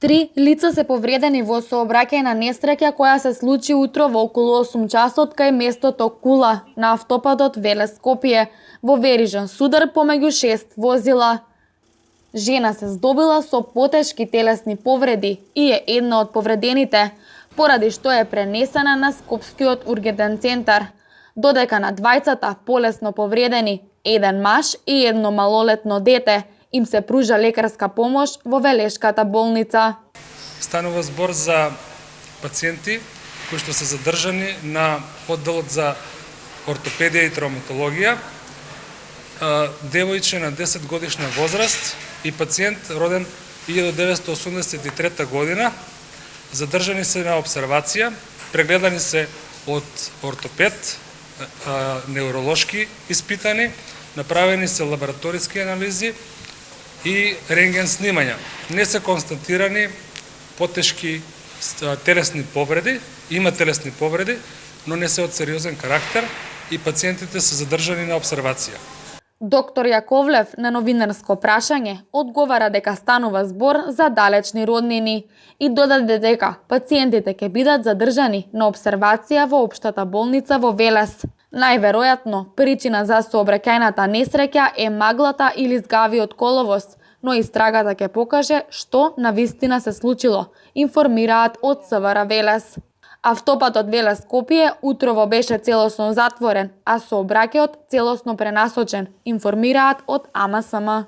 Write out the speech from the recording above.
3 лица се повредени во сообраќајна несреќа која се случи утрово околу 8 часот кај местото Кула на автопатот Велес-Скопје во верижен судар помеѓу 6 возила. Жена се здобила со потешки телесни повреди и е една од повредените, поради што е пренесена на Скопскиот ургентен центар, додека на двајцата полесно повредени, еден маж и едно малолетно дете, им се пружа лекарска помош во Велешката болница. Станува збор за пациенти кои што се задржани на одделот за ортопедија и травматологија, девојче на 10 годишна возраст и пациент роден 1983 година, задржани се на обсервација, прегледани се од ортопед, невролошки испитани, направени се лабораториски анализи и рентген снимања. Не се констатирани потешки телесни повреди, има телесни повреди, но не се од сериозен карактер и пациентите се задржани на обсервација. Доктор Јаковлев на новинарско прашање одговара дека станува збор за далечни роднини и додаде дека пациентите ќе бидат задржани на обсервација во општата болница во Велес. Најверојатно, причина за сообраќајната несреќа е маглата или згавиот коловоз, но истрагата ќе покаже што навистина се случило, информираат од СВР Велес. Автопатот Велес-Скопје утрово беше целосно затворен, а сообраќајот целосно пренасочен, информираат од АМСМ.